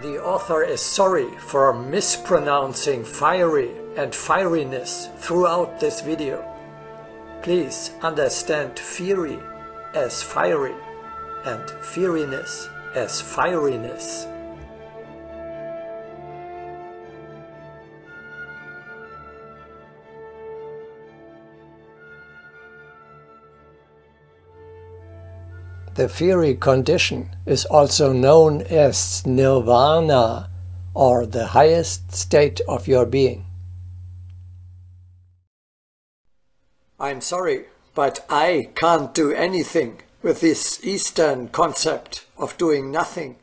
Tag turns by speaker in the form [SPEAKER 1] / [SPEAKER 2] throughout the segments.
[SPEAKER 1] The author is sorry for mispronouncing fiery and fieriness throughout this video. Please understand fury as fiery and fieriness as fieriness. The fiery condition is also known as nirvana, or the highest state of your being. I'm sorry, but I can't do anything with this Eastern concept of doing nothing.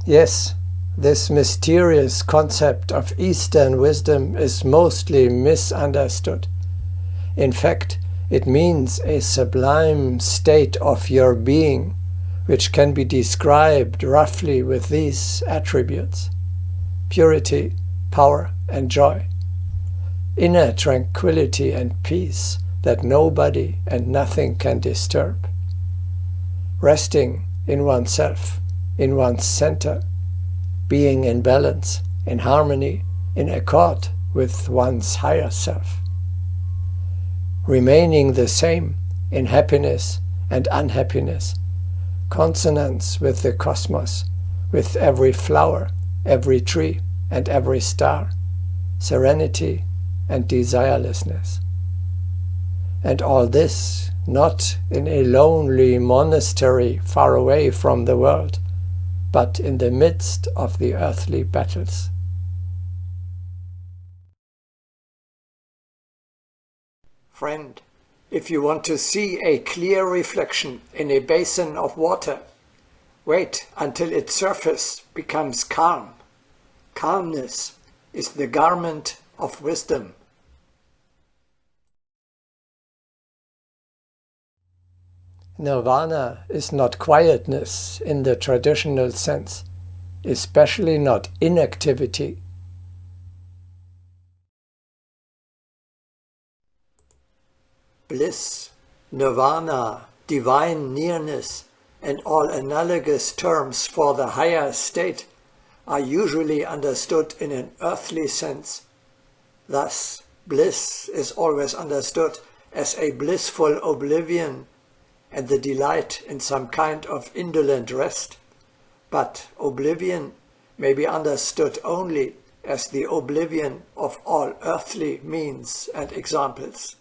[SPEAKER 1] Yes, this mysterious concept of Eastern wisdom is mostly misunderstood. In fact, it means a sublime state of your being, which can be described roughly with these attributes: purity, power, and joy, inner tranquility and peace that nobody and nothing can disturb, resting in oneself, in one's center, being in balance, in harmony, in accord with one's higher self, remaining the same in happiness and unhappiness, consonance with the cosmos, with every flower, every tree, and every star, serenity and desirelessness. And all this not in a lonely monastery far away from the world, but in the midst of the earthly battles. Friend, if you want to see a clear reflection in a basin of water, wait until its surface becomes calm. Calmness is the garment of wisdom. Nirvana is not quietness in the traditional sense, especially not inactivity. Bliss, nirvana, divine nearness, and all analogous terms for the higher state are usually understood in an earthly sense. Thus, bliss is always understood as a blissful oblivion and the delight in some kind of indolent rest. But oblivion may be understood only as the oblivion of all earthly means and examples.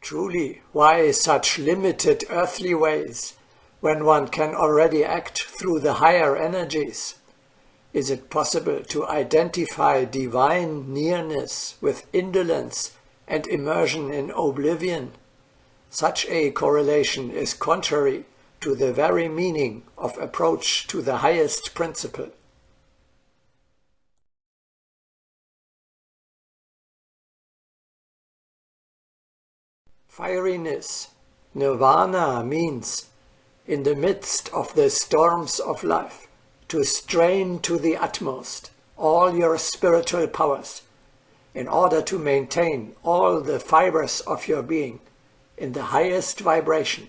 [SPEAKER 1] Truly, why such limited earthly ways, when one can already act through the higher energies? Is it possible to identify divine nearness with indolence and immersion in oblivion? Such a correlation is contrary to the very meaning of approach to the highest principle. Fieriness, nirvana, means, in the midst of the storms of life, to strain to the utmost all your spiritual powers in order to maintain all the fibers of your being in the highest vibration.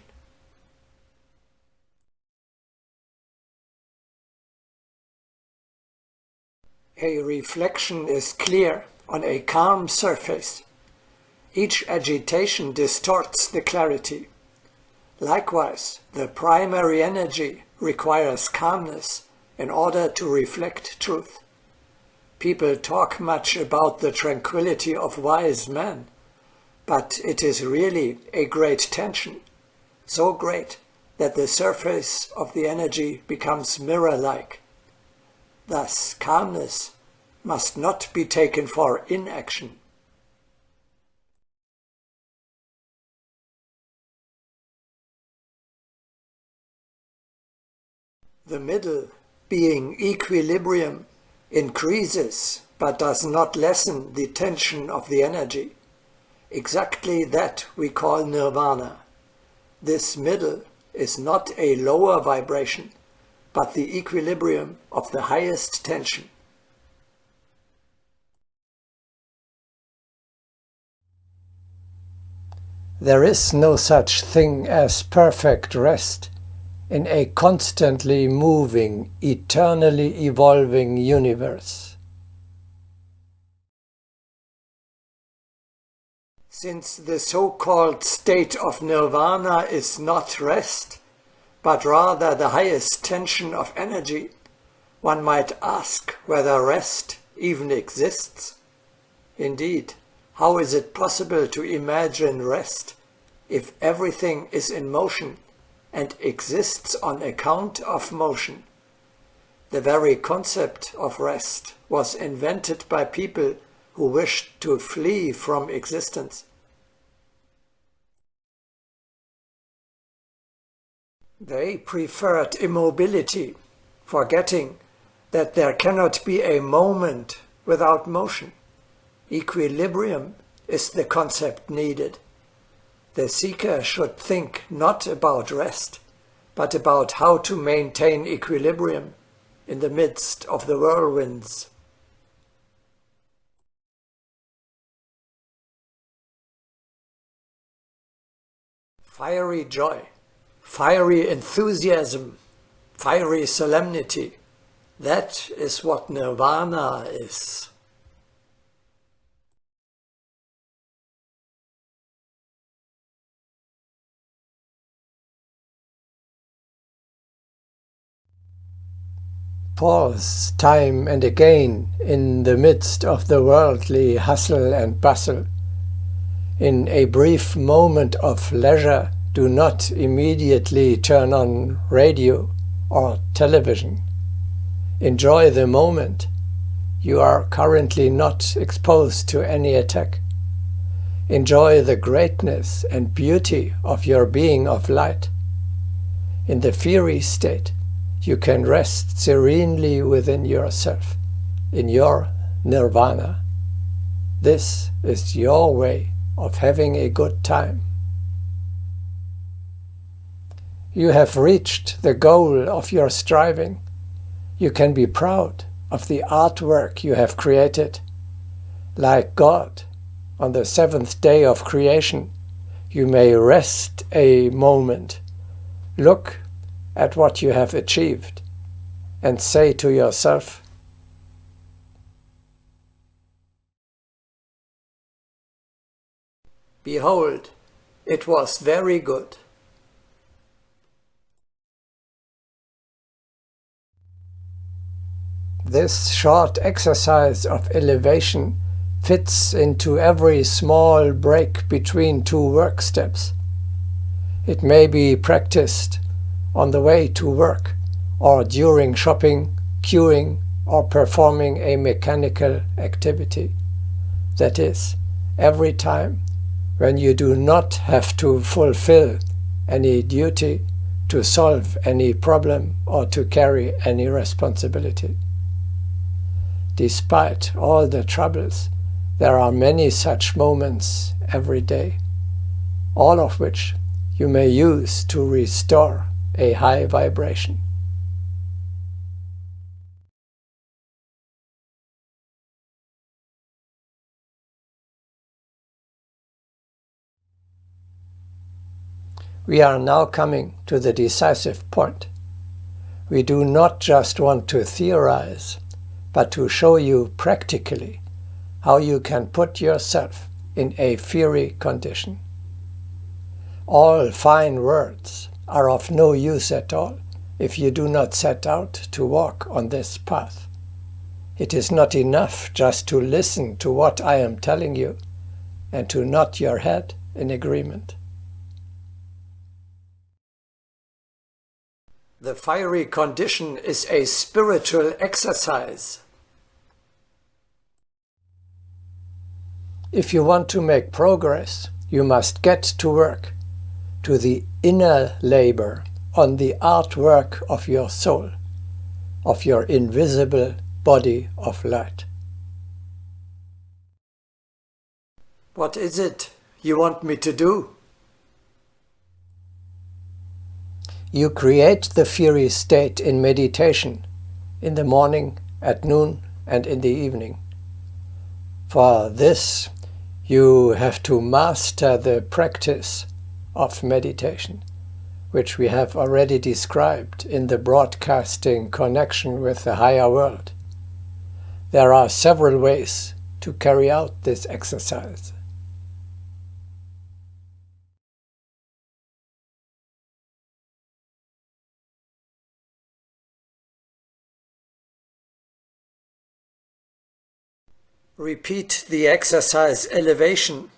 [SPEAKER 1] A reflection is clear on a calm surface. Each agitation distorts the clarity. Likewise, the primary energy requires calmness in order to reflect truth. People talk much about the tranquility of wise men, but it is really a great tension, so great that the surface of the energy becomes mirror-like. Thus, calmness must not be taken for inaction. The middle, being equilibrium, increases but does not lessen the tension of the energy. Exactly that we call nirvana. This middle is not a lower vibration, but the equilibrium of the highest tension. There is no such thing as perfect rest in a constantly moving, eternally evolving universe. Since the so-called state of nirvana is not rest, but rather the highest tension of energy, one might ask whether rest even exists. Indeed, how is it possible to imagine rest if everything is in motion and exists on account of motion? The very concept of rest was invented by people who wished to flee from existence. They preferred immobility, forgetting that there cannot be a moment without motion. Equilibrium is the concept needed. The seeker should think not about rest, but about how to maintain equilibrium in the midst of the whirlwinds. Fiery joy, fiery enthusiasm, fiery solemnity, that is what nirvana is. Pause time and again in the midst of the worldly hustle and bustle. In a brief moment of leisure, do not immediately turn on radio or television. Enjoy the moment. You are currently not exposed to any attack. Enjoy the greatness and beauty of your being of light. In the fiery state, you can rest serenely within yourself, in your nirvana. This is your way of having a good time. You have reached the goal of your striving. You can be proud of the artwork you have created. Like God, on the seventh day of creation, you may rest a moment, look at what you have achieved, and say to yourself, "Behold, it was very good." This short exercise of elevation fits into every small break between two work steps. It may be practiced on the way to work, or during shopping, queuing, or performing a mechanical activity. That is, every time when you do not have to fulfill any duty, to solve any problem, or to carry any responsibility. Despite all the troubles, there are many such moments every day, all of which you may use to restore a high vibration. We are now coming to the decisive point. We do not just want to theorize, but to show you practically how you can put yourself in a fiery condition. All fine words are of no use at all if you do not set out to walk on this path. It is not enough just to listen to what I am telling you and to nod your head in agreement. The fiery condition is a spiritual exercise. If you want to make progress, you must get to work, to the inner labor on the artwork of your soul, of your invisible body of light. What is it you want me to do? You create the fiery state in meditation, in the morning, at noon, and in the evening. For this, You have to master the practice of meditation, which we have already described in the broadcasting connection with the higher world. There are several ways to carry out this exercise. Repeat the exercise elevation.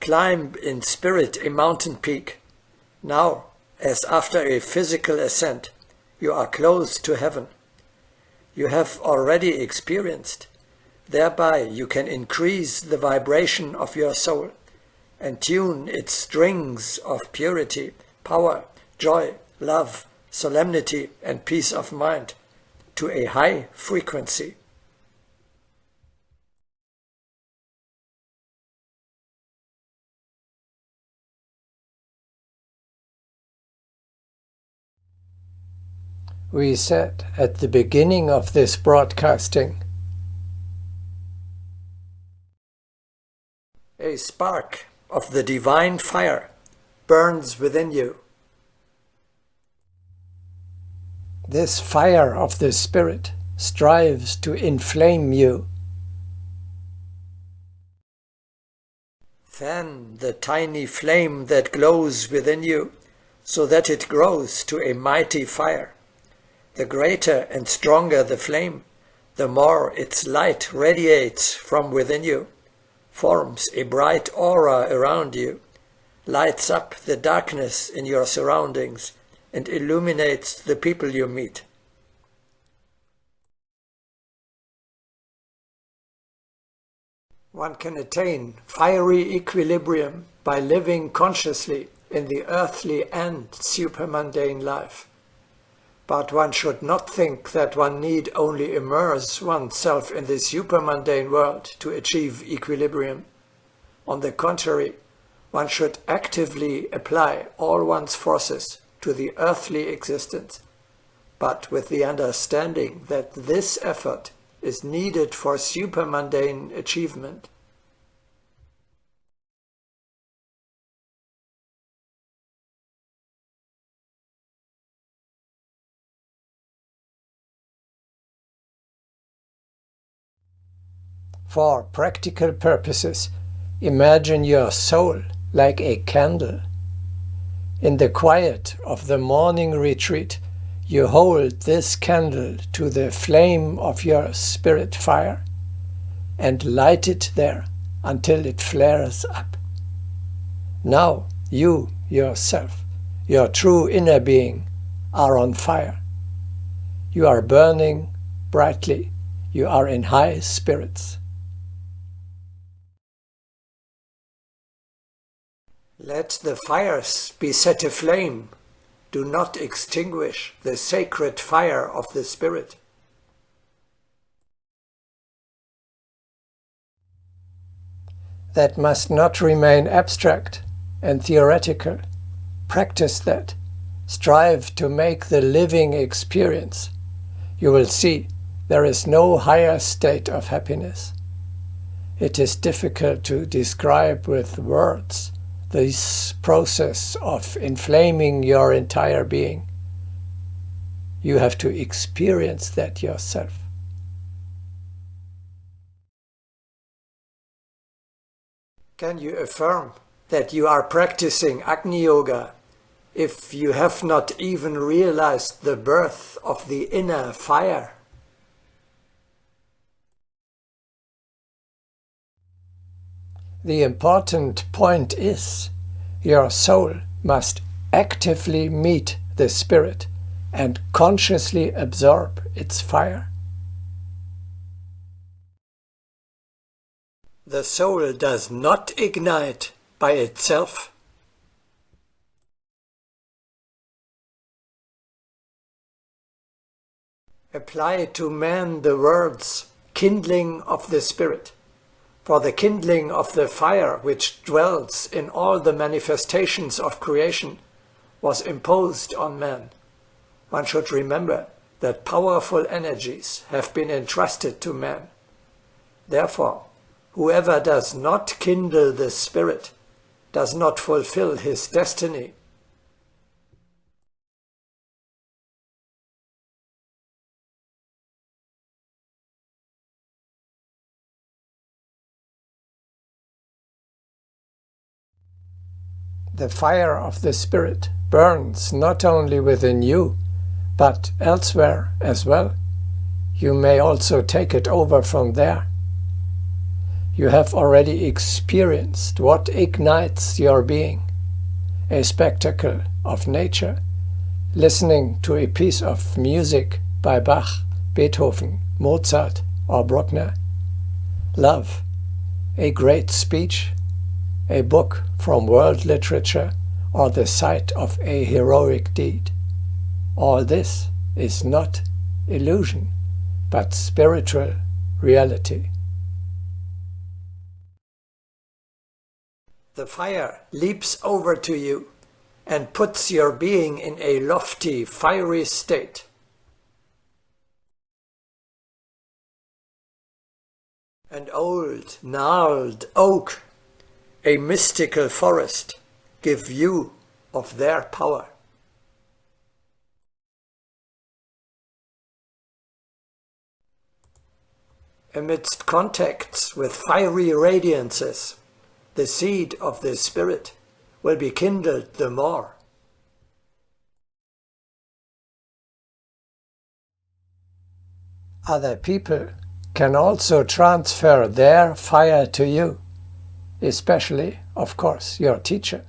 [SPEAKER 1] Climb in spirit a mountain peak. Now, as after a physical ascent, you are close to heaven. You have already experienced. Thereby you can increase the vibration of your soul and tune its strings of purity, power, joy, love, solemnity, and peace of mind to a high frequency. We said at the beginning of this broadcasting, a spark of the divine fire burns within you. This fire of the Spirit strives to inflame you. Fan the tiny flame that glows within you, so that it grows to a mighty fire. The greater and stronger the flame, the more its light radiates from within you, forms a bright aura around you, lights up the darkness in your surroundings, and illuminates the people you meet. One can attain fiery equilibrium by living consciously in the earthly and supermundane life. But one should not think that one need only immerse oneself in the supermundane world to achieve equilibrium. On the contrary, one should actively apply all one's forces to the earthly existence, but with the understanding that this effort is needed for supermundane achievement. For practical purposes, imagine your soul like a candle. In the quiet of the morning retreat, you hold this candle to the flame of your spirit fire and light it there until it flares up. Now you, yourself, your true inner being, are on fire. You are burning brightly. You are in high spirits. Let the fires be set aflame. Do not extinguish the sacred fire of the Spirit. That must not remain abstract and theoretical. Practice that. Strive to make the living experience. You will see there is no higher state of happiness. It is difficult to describe with words this process of inflaming your entire being. You have to experience that yourself. Can you affirm that you are practicing Agni Yoga if you have not even realized the birth of the inner fire? The important point is, your soul must actively meet the Spirit and consciously absorb its fire. The soul does not ignite by itself. Apply to man the words, kindling of the Spirit. For the kindling of the fire which dwells in all the manifestations of creation was imposed on man. One should remember that powerful energies have been entrusted to man. Therefore, Whoever does not kindle the Spirit does not fulfill his destiny. The fire of the Spirit burns not only within you, but elsewhere as well. You may also take it over from there. You have already experienced what ignites your being, a spectacle of nature, listening to a piece of music by Bach, Beethoven, Mozart or Bruckner. Love, a great speech, a book from world literature, or the sight of a heroic deed. All this is not illusion, but spiritual reality. The fire leaps over to you and puts your being in a lofty, fiery state. An old, gnarled oak, a mystical forest, give view of their power. Amidst contacts with fiery radiances, the seed of the Spirit will be kindled the more. Other people can also transfer their fire to you, especially, of course, your teacher.